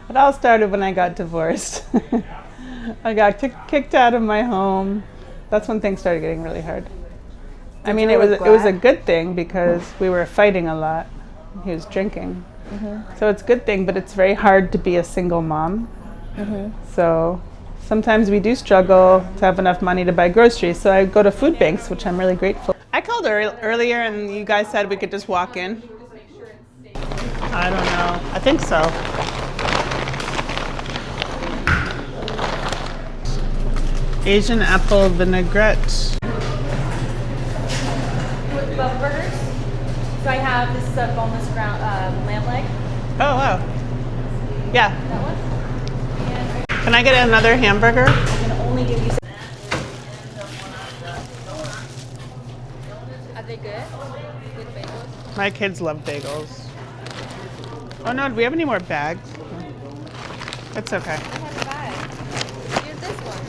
It all started when I got divorced. I got kicked out of my home. That's when things started getting really hard. I mean, it was a good thing because we were fighting a lot. He was drinking. So it's a good thing, but it's very hard to be a single mom. So sometimes we do struggle to have enough money to buy groceries. So I go to food banks, which I'm really grateful. I called earlier and you guys said we could just walk in. I don't know. I think so. Asian apple vinaigrette. With both burgers. So I have this boneless ground lamb leg. Oh, wow. Yeah. That one. And Can I get another hamburger? I can only give you some. Are they good? With bagels? My kids love bagels. Oh no, do we have any more bags? It's okay. I have 5. Use this one.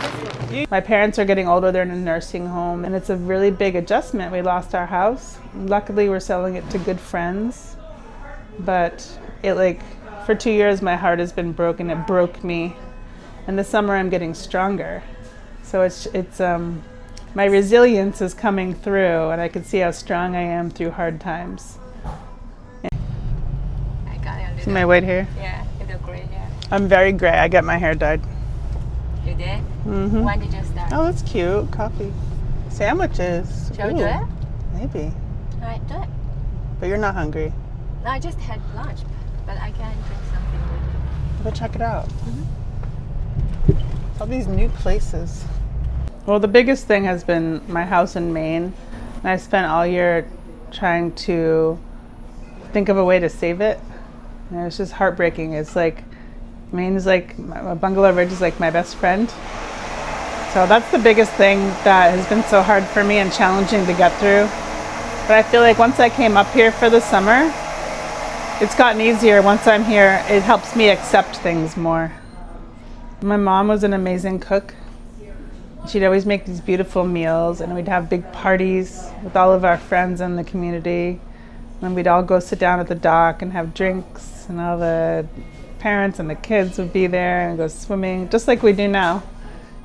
Use this one. My parents are getting older, they're in a nursing home, and it's a really big adjustment. We lost our house. Luckily, we're selling it to good friends, but for 2 years, my heart has been broken. It broke me, and this summer I'm getting stronger. So it's my resilience is coming through, and I can see how strong I am through hard times. I got it. See my white hair? Yeah, you look great here. I'm very gray. I got my hair dyed. You did? Mm-hmm. When did you start? Oh, that's cute. Coffee. Sandwiches. Shall we do Ooh, it? Maybe. All right, do it. But you're not hungry. No, I just had lunch, but I can drink something with you. But check it out. All these new places. Well, the biggest thing has been my house in Maine. And I spent all year trying to think of a way to save it. And it's just heartbreaking. It's like, Maine's like, Bungalow Ridge is like my best friend. So that's the biggest thing that has been so hard for me and challenging to get through. But I feel like once I came up here for the summer, it's gotten easier. Once I'm here, it helps me accept things more. My mom was an amazing cook. She'd always make these beautiful meals, and we'd have big parties with all of our friends in the community. And we'd all go sit down at the dock and have drinks, and all the parents and the kids would be there and go swimming, just like we do now.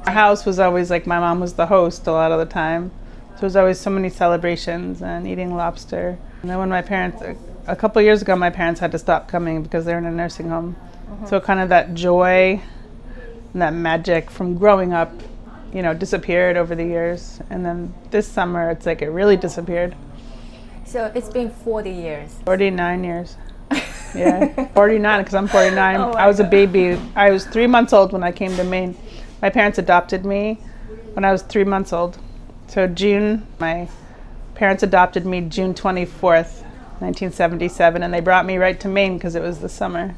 Our house was always like, my mom was the host a lot of the time. So there was always so many celebrations and eating lobster. And then when a couple years ago, my parents had to stop coming because they were in a nursing home. So kind of that joy and that magic from growing up, disappeared over the years. And then this summer, it's like it really disappeared. So it's been 40 years. 49 years. Yeah, 49 because I'm 49. Oh I was God. a baby. I was 3 months old when I came to Maine. My parents adopted me when I was 3 months old. So my parents adopted me June 24th, 1977, and they brought me right to Maine because it was the summer.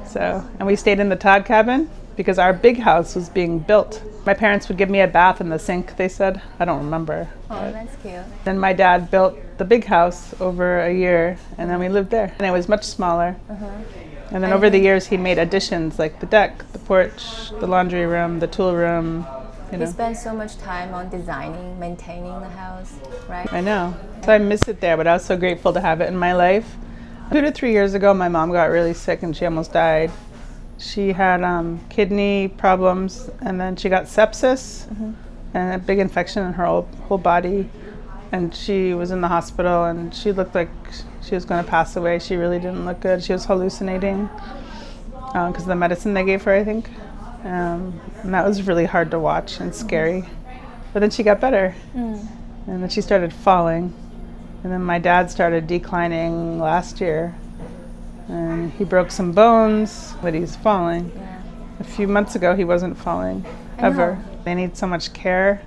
So, and we stayed in the Todd cabin because our big house was being built. My parents would give me a bath in the sink, they said. I don't remember. Oh, that's cute. Then my dad built the big house over a year, and then we lived there. And it was much smaller. And then over the years, he made additions like the deck, the porch, the laundry room, the tool room. You spend so much time on designing, maintaining the house, right? I know. So I miss it there, but I was so grateful to have it in my life. 2 to 3 years ago, my mom got really sick and she almost died. She had kidney problems, and then she got sepsis and a big infection in her whole body. And she was in the hospital, and she looked like she was going to pass away. She really didn't look good. She was hallucinating because of the medicine they gave her, I think. And that was really hard to watch and scary. But then she got better. And then she started falling. And then my dad started declining last year. And he broke some bones, but he's falling. Yeah. A few months ago, he wasn't falling, ever. They need so much care.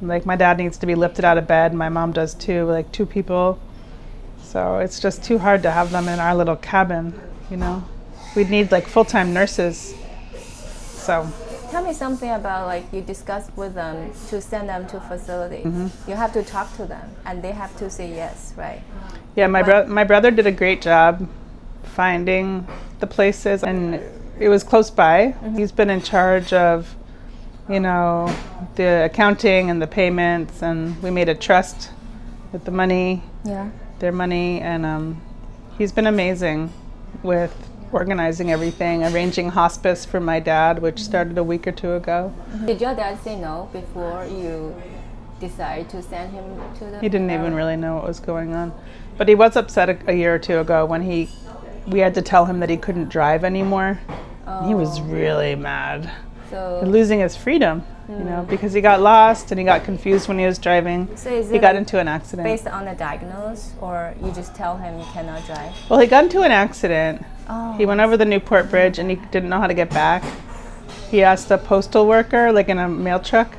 Like, my dad needs to be lifted out of bed. My mom does too, like 2 people. So it's just too hard to have them in our little cabin, We'd need like full-time nurses. So. Tell me something about you discussed with them to send them to facility. You have to talk to them, and they have to say yes, right? Yeah, my brother did a great job finding the places, and it was close by. He's been in charge of, the accounting and the payments, and we made a trust with the money, their money, and he's been amazing with organizing everything, arranging hospice for my dad, which started a week or two ago. Did your dad say no before you decided to send him to the... He didn't even really know what was going on. But he was upset a year or two ago when we had to tell him that he couldn't drive anymore. Oh. He was really mad. So, Losing his freedom, you know, because he got lost and he got confused when he was driving. so is He it got like into an accident. based on the diagnosis, or you just tell him you cannot drive? Well, he got into an accident. Oh. He went over the Newport Bridge and he didn't know how to get back. He asked a postal worker, like in a mail truck,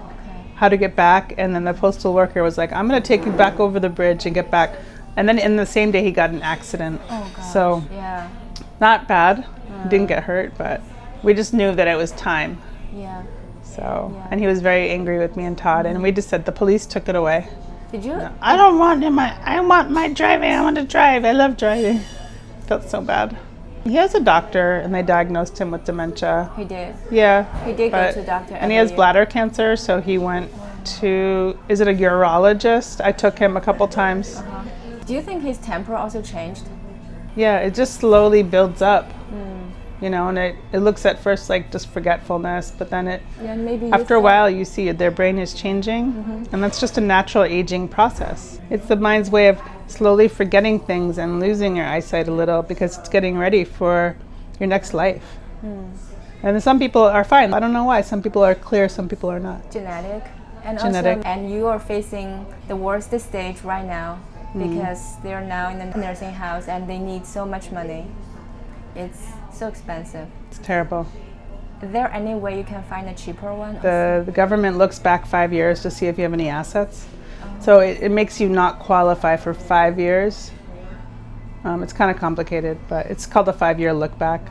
how to get back, and then the postal worker was like, I'm going to take you back over the bridge and get back. And then in the same day he got an accident. Oh gosh. So Yeah. not bad. He didn't get hurt, but we just knew that it was time. Yeah. So, Yeah. and he was very angry with me and Todd, and we just said the police took it away. Did you? I don't want him. I want my driving. I want to drive. I love driving. Felt so bad. He has a doctor, and they diagnosed him with dementia. He did. Yeah. He did go but- to doctor. And he every has year. bladder cancer, so he went to, is it a urologist? I took him a couple times. Uh-huh. Do you think his temper also changed? Yeah, it just slowly builds up. You know, and it looks at first like just forgetfulness, but then Yeah, maybe. after a while you see their brain is changing, and that's just a natural aging process. It's the mind's way of slowly forgetting things and losing your eyesight a little because it's getting ready for your next life. And some people are fine. I don't know why. Some people are clear, some people are not. Genetic, and Genetic. also, and you are facing the worst stage right now because they are now in the nursing house and they need so much money. It's so expensive. It's terrible. Is there any way you can find a cheaper one? The government looks back 5 years to see if you have any assets. So it makes you not qualify for 5 years. It's kind of complicated, but it's called a 5-year look back.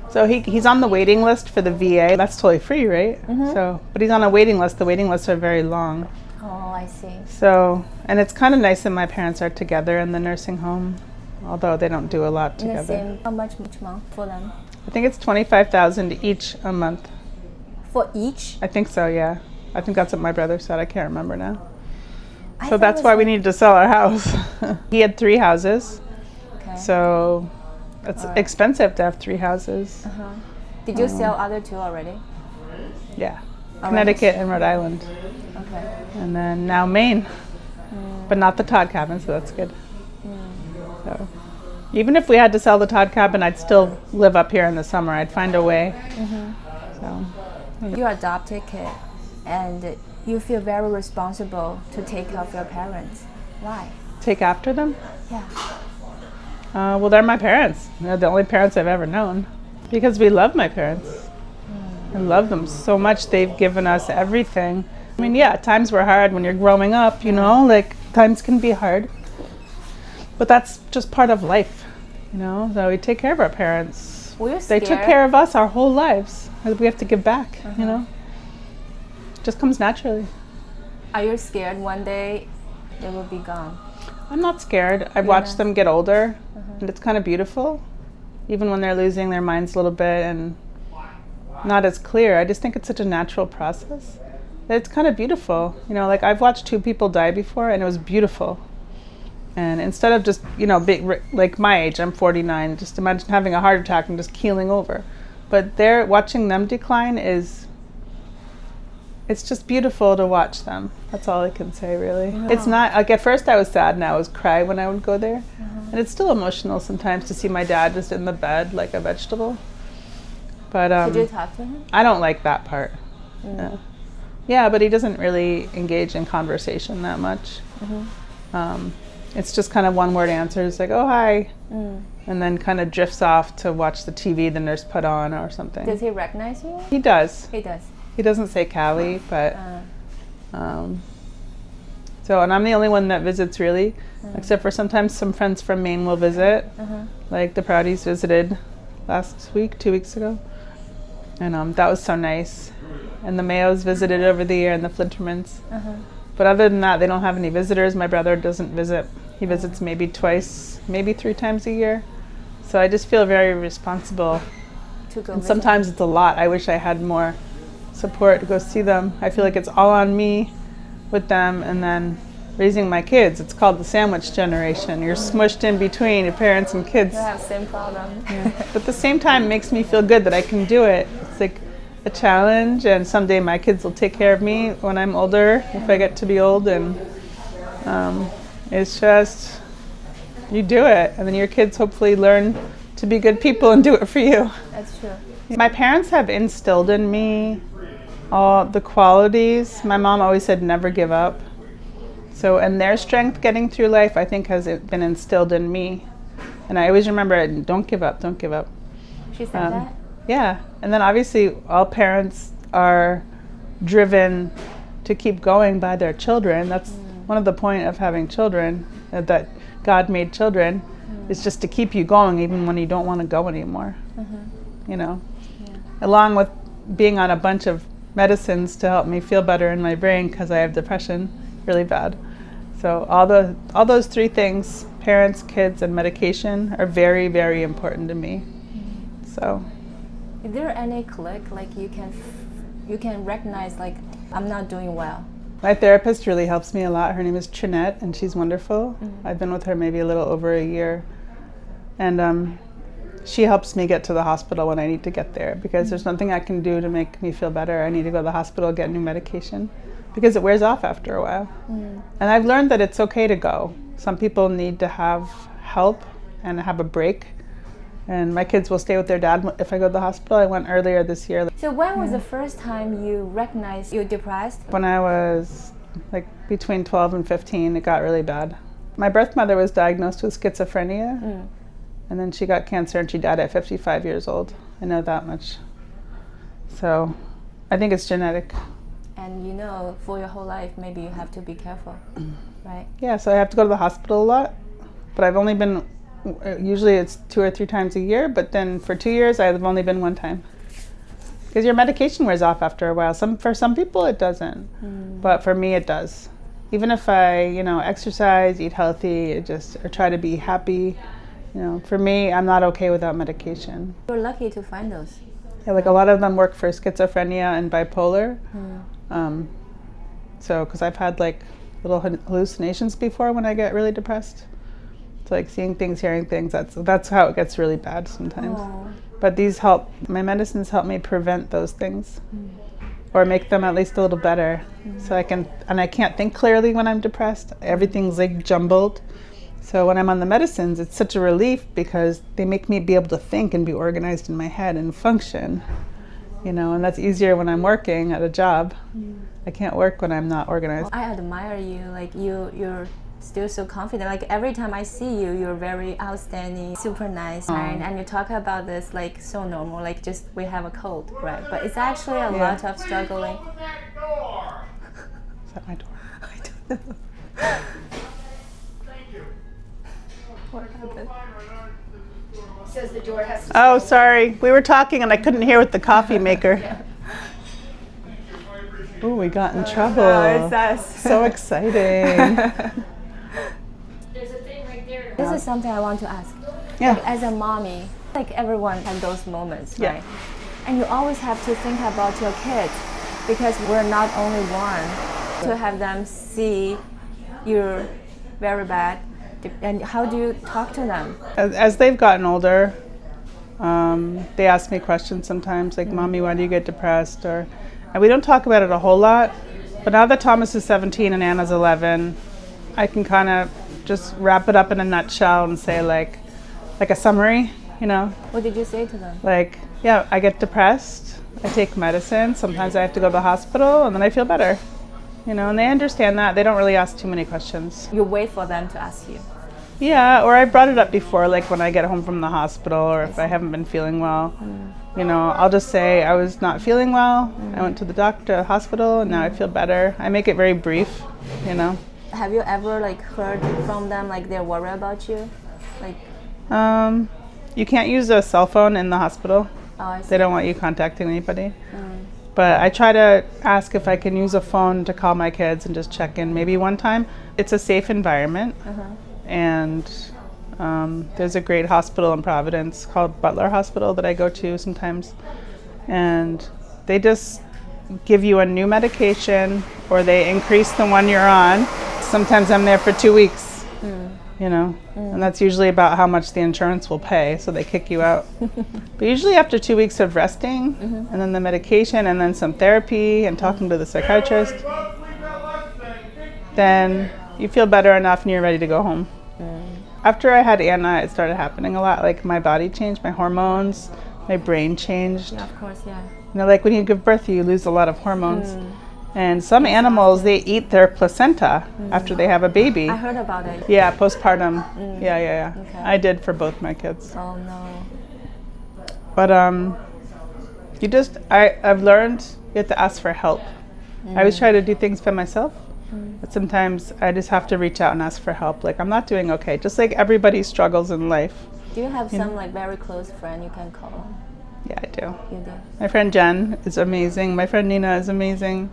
So he's on the waiting list for the VA. That's totally free, right? So, but he's on a waiting list. The waiting lists are very long. Oh, I see. So, and it's kind of nice that my parents are together in the nursing home, although they don't do a lot In the together. same, how much month for them? I think it's $25,000 each a month. For each? I think so, yeah. I think that's what my brother said. I can't remember now. I So thought that's it was why we like- needed to sell our house. He had 3 houses, Okay. so it's Alright. expensive to have 3 houses. Uh-huh. Did you sell other 2 already? Yeah, Alright. Connecticut and Rhode Island, Okay. and then now Maine, but not the Todd cabin, so that's good. So even if we had to sell the Todd cabin, I'd still live up here in the summer. I'd find a way. So You're adopted kid, and you feel very responsible to take care of your parents. Why? take after them. Yeah. Well, they're my parents. They're the only parents I've ever known. Because we love my parents. I love them so much. They've given us everything. I mean, yeah, times were hard when you're growing up, you know, like times can be hard. But that's just part of life, you know. So we take care of our parents. Were you They scared? took care of us our whole lives. We have to give back, you know. Just comes naturally. Are you scared one day they will be gone? I'm not scared. I've You're watched not? them get older, and it's kind of beautiful. Even when they're losing their minds a little bit and not as clear. I just think it's such a natural process. It's kind of beautiful. You know, like I've watched 2 people die before, and it was beautiful. And instead of just, you know, like my age, I'm 49, just imagine having a heart attack and just keeling over. But watching them decline it's just beautiful to watch them. That's all I can say, really. It's not, like at first I was sad and I would cry when I would go there. And it's still emotional sometimes to see my dad just in the bed like a vegetable. But Did you talk to him? I don't like that part. No. Yeah, but he doesn't really engage in conversation that much. It's just kind of one-word answers, like, oh, hi. And then kind of drifts off to watch the TV the nurse put on or something. Does he recognize you? He does. He does. He doesn't say Callie, but so, and I'm the only one that visits really, except for sometimes some friends from Maine will visit. Like the Proudies visited last week, 2 weeks ago, and that was so nice. And the Mayos visited over the year, and the Flintermans. But other than that, they don't have any visitors. My brother doesn't visit. He visits maybe twice, maybe 3 times a year. So I just feel very responsible. To go And visit. sometimes it's a lot. I wish I had more support to go see them. I feel like it's all on me with them, and then raising my kids. It's called the sandwich generation. You're smushed in between your parents and kids. I have the same problem. Yeah. But at the same time, it makes me feel good that I can do it. It's like a challenge, and someday my kids will take care of me when I'm older, if I get to be old. And it's just, you do it, and then your kids hopefully learn to be good people and do it for you. That's true. My parents have instilled in me all the qualities. My mom always said never give up. So, and their strength getting through life, I think, has been instilled in me. And I always remember, don't give up, don't give up. She said that? Yeah. And then obviously all parents are driven to keep going by their children. That's one of the point of having children, that God made children, is just to keep you going even when you don't want to go anymore. You know, along with being on a bunch of medicines to help me feel better in my brain because I have depression really bad. So all those three things, parents, kids, and medication, are very, very important to me. So, is there any click like you can recognize like I'm not doing well? My therapist really helps me a lot. Her name is Trinette, and she's wonderful. I've been with her maybe a little over a year, and she helps me get to the hospital when I need to get there, because there's nothing I can do to make me feel better. I need to go to the hospital, get new medication, because it wears off after a while. And I've learned that it's okay to go. Some people need to have help and have a break. And my kids will stay with their dad if I go to the hospital. I went earlier this year. So when was the first time you recognized you're depressed? When I was like between 12 and 15, it got really bad. My birth mother was diagnosed with schizophrenia. And then she got cancer and she died at 55 years old. I know that much. So I think it's genetic. And you know, for your whole life, maybe you have to be careful, right? Yeah, so I have to go to the hospital a lot. But I've only been, usually it's 2 or 3 times a year, but then for 2 years I've only been 1 time. Because your medication wears off after a while. For some people it doesn't, but for me it does. Even if I, exercise, eat healthy, or try to be happy, for me, I'm not okay without medication. You're lucky to find those. Yeah, like a lot of them work for schizophrenia and bipolar. So, because I've had like little hallucinations before when I get really depressed. It's like seeing things, hearing things. That's how it gets really bad sometimes. But these help. My medicines help me prevent those things, or make them at least a little better. So I can't think clearly when I'm depressed. Everything's like jumbled. So when I'm on the medicines, it's such a relief because they make me be able to think and be organized in my head and function, and that's easier when I'm working at a job. I can't work when I'm not organized. I admire you, like you're still so confident. Like every time I see you, you're very outstanding, super nice, right? And you talk about this like so normal, like just we have a cold, right? But it's actually a lot of struggling. Is that my door? I don't know. What happened? Says the door has to Oh, sorry. We were talking and I couldn't hear with the coffee maker. Oh, we got in trouble. No, it's us. So exciting. There's a thing right there. This is something I want to ask. Yeah. Like, as a mommy, like everyone has those moments, Yeah. right? And you always have to think about your kids because we're not only one. To have them see you're very bad. And how do you talk to them? As they've gotten older, they ask me questions sometimes, like, Mommy, why do you get depressed? And we don't talk about it a whole lot, but now that Thomas is 17 and Anna's 11, I can kind of just wrap it up in a nutshell and say like a summary, What did you say to them? Like, yeah, I get depressed, I take medicine, sometimes I have to go to the hospital, and then I feel better, and they understand that. They don't really ask too many questions. You wait for them to ask you. Yeah, or I brought it up before, like when I get home from the hospital or if I haven't been feeling well. I'll just say I was not feeling well. I went to the doctor, hospital, and now I feel better. I make it very brief, Have you ever like heard from them like they're worried about you? Like You can't use a cell phone in the hospital. I see. They don't want you contacting anybody. But I try to ask if I can use a phone to call my kids and just check in maybe one time. It's a safe environment. And there's a great hospital in Providence called Butler Hospital that I go to sometimes. And they just give you a new medication or they increase the one you're on Sometimes I'm there for 2 weeks, you know, and that's usually about how much the insurance will pay, so they kick you out. But usually after 2 weeks of resting, and then the medication, and then some therapy, and talking to the psychiatrist, then you feel better enough and you're ready to go home. After I had Anna, it started happening a lot. Like my body changed, my hormones, my brain changed. Yeah, of course, yeah. You know, like when you give birth, you lose a lot of hormones. And some animals, they eat their placenta after they have a baby. I heard about it. Yeah, postpartum. Yeah. Okay. I did for both my kids. Oh no. But I've learned you have to ask for help. I always try to do things by myself, but sometimes I just have to reach out and ask for help. Like, I'm not doing okay, just like everybody struggles in life. Do you have some like very close friend you can call? Yeah, I do. You do. My friend Jen is amazing. My friend Nina is amazing.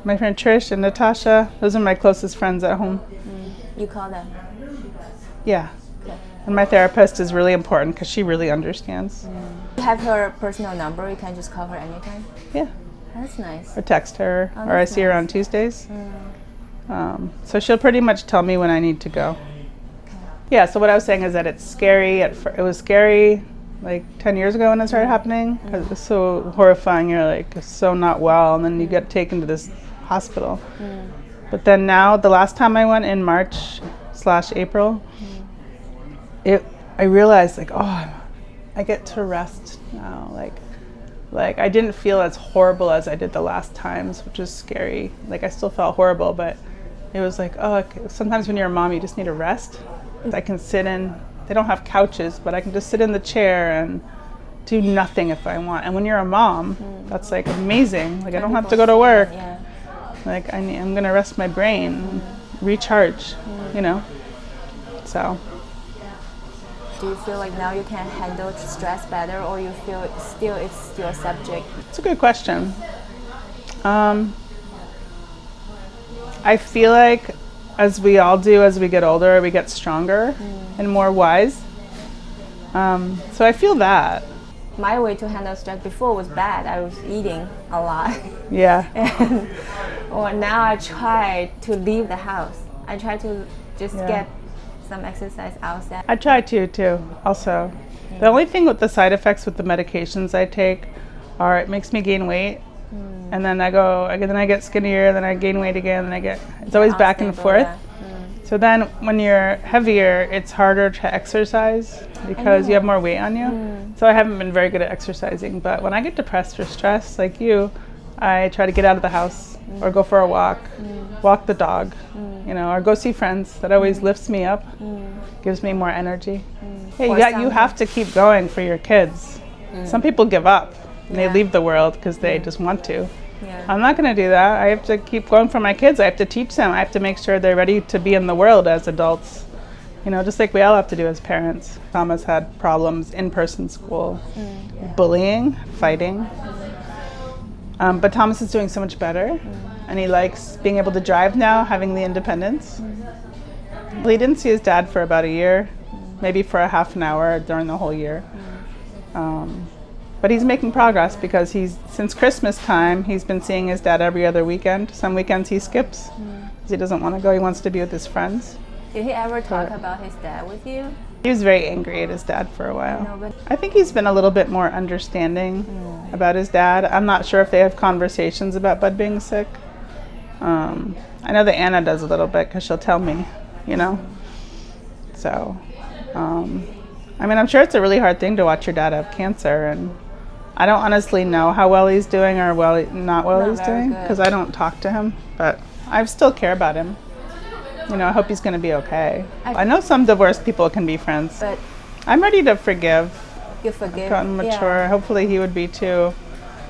My friend Trish and Natasha, those are my closest friends at home. You call them? Yeah. Okay. And my therapist is really important because she really understands. You have her personal number, you can just call her anytime? Yeah. That's nice. Or text her, Oh, or I that's see her nice. on Tuesdays. So she'll pretty much tell me when I need to go. Yeah, so what I was saying is that it's scary. It was scary like 10 years ago when it started happening, because it was so horrifying. You're like so not well, and then you get taken to this hospital. But then now, the last time I went in March/April, I realized like, oh, I get to rest now. Like I didn't feel as horrible as I did the last times, which is scary. Like I still felt horrible, but it was like, oh, okay. Sometimes when you're a mom, you just need a rest. I can sit in, they don't have couches, but I can just sit in the chair and do nothing if I want. And when you're a mom, that's like amazing. Like I don't have to go to work. Yeah. Like I'm gonna rest my brain, recharge, you know. So. Do you feel like now you can handle stress better, or you feel still it's your subject? It's a good question. I feel like, as we all do as we get older, we get stronger and more wise. So I feel that. My way to handle stress before was bad. I was eating a lot. Yeah. And well, now I try to leave the house. I try to just get some exercise outside. I try to also. The only thing with the side effects with the medications I take are it makes me gain weight, and then I get skinnier, then I gain weight again, then it's always back and Unstable, forth. yeah. So then when you're heavier, it's harder to exercise because you have more weight on you. So I haven't been very good at exercising, but when I get depressed or stressed like you, I try to get out of the house or go for a walk, walk the dog, you know, or go see friends. That always lifts me up, gives me more energy. Yeah, you have to keep going for your kids. Some people give up and they leave the world because they just want to. Yeah. I'm not going to do that. I have to keep going for my kids. I have to teach them. I have to make sure they're ready to be in the world as adults. You know, just like we all have to do as parents. Thomas had problems in-person school, bullying, fighting. But Thomas is doing so much better, and he likes being able to drive now, having the independence. Well, he didn't see his dad for about a year, maybe for a half an hour during the whole year. But he's making progress because since Christmas time, he's been seeing his dad every other weekend. Some weekends he skips because he doesn't want to go. He wants to be with his friends. Did he ever talk about his dad with you? He was very angry at his dad for a while. No, but I think he's been a little bit more understanding about his dad. I'm not sure if they have conversations about Bud being sick. I know that Anna does a little bit because she'll tell me, you know. So, I mean, I'm sure it's a really hard thing to watch your dad have cancer, and I don't honestly know how well he's doing or not well he's doing because I don't talk to him, but I still care about him. You know, I hope he's going to be okay. I know some divorced people can be friends. but I'm ready to forgive. you forgive. I've gotten mature. Yeah. Hopefully he would be too.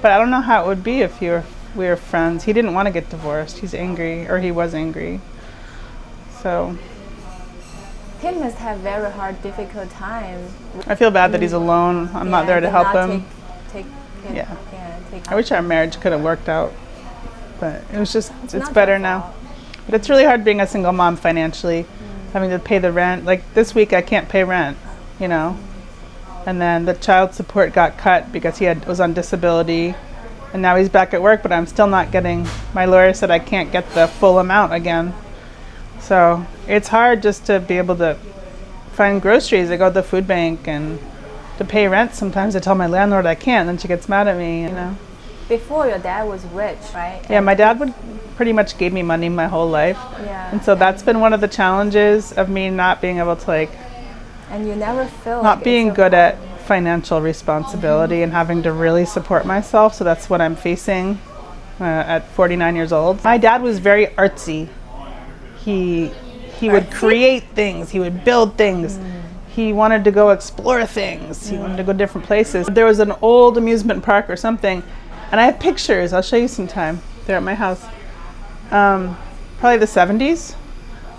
But I don't know how it would be if we were friends. He didn't want to get divorced. He's angry, or he was angry. So He must have very hard, difficult time. I feel bad that he's alone. I'm not there to help him. Take I wish our marriage could have worked out, but it was just, it's not better your now. fault. But it's really hard being a single mom financially, having to pay the rent. Like this week I can't pay rent, you know. And then the child support got cut because he was on disability, and now he's back at work, but I'm still not getting, my lawyer said I can't get the full amount again. So it's hard just to be able to find groceries. I go to the food bank, and to pay rent sometimes I tell my landlord I can't, then she gets mad at me, you know. Before your dad was rich, right? Yeah, my dad would pretty much gave me money my whole life. Yeah. And so that's been one of the challenges of me not being able to, like, And you never feel not like being it's good at financial responsibility and having to really support myself. So that's what I'm facing at 49 years old. My dad was very artsy. He would create things. He would build things. He wanted to go explore things. He wanted to go different places. There was an old amusement park or something, and I have pictures. I'll show you sometime. They're at my house. Probably the 70s.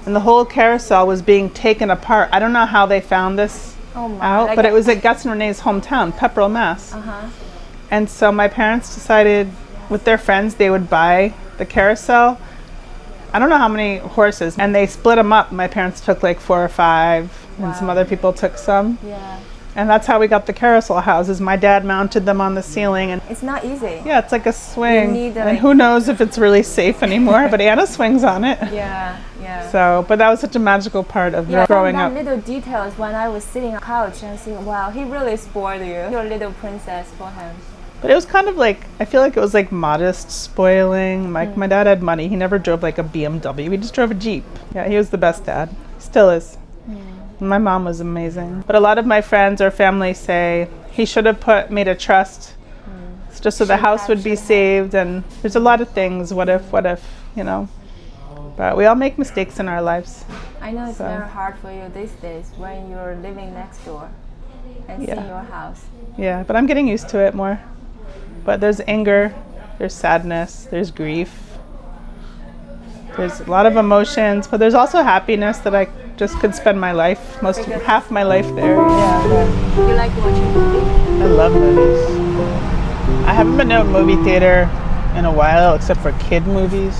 And the whole carousel was being taken apart. I don't know how they found this out, like but it was at Gus and Renee's hometown, Pepperell, Mass. And so my parents decided with their friends they would buy the carousel. I don't know how many horses, and they split them up. My parents took like 4 or 5, and some other people took some. Yeah. And that's how we got the carousel houses. My dad mounted them on the ceiling, and It's not easy. yeah, it's like a swing. need, And like- who knows if it's really safe anymore, but Anna swings on it. Yeah, yeah. So, but that was such a magical part of Yeah, growing that up. little details when I was sitting on the couch and thinking, wow, he really spoiled you. You're a little princess for him. But it was kind of like, I feel like it was like modest spoiling. My dad had money. He never drove like a BMW. He just drove a Jeep. Yeah, he was the best dad. Still is. My mom was amazing. But a lot of my friends or family say he should have made a trust just so the house would be saved. And there's a lot of things. What if, you know. But we all make mistakes in our lives. I know it's So- very hard for you these days when you're living next door and Yeah. seeing your house. Yeah, but I'm getting used to it more. But there's anger, there's sadness, there's grief. There's a lot of emotions, but there's also happiness that I just could spend my life, half my life there. Yeah, You like watching movies? I love movies. I haven't been to a movie theater in a while except for kid movies.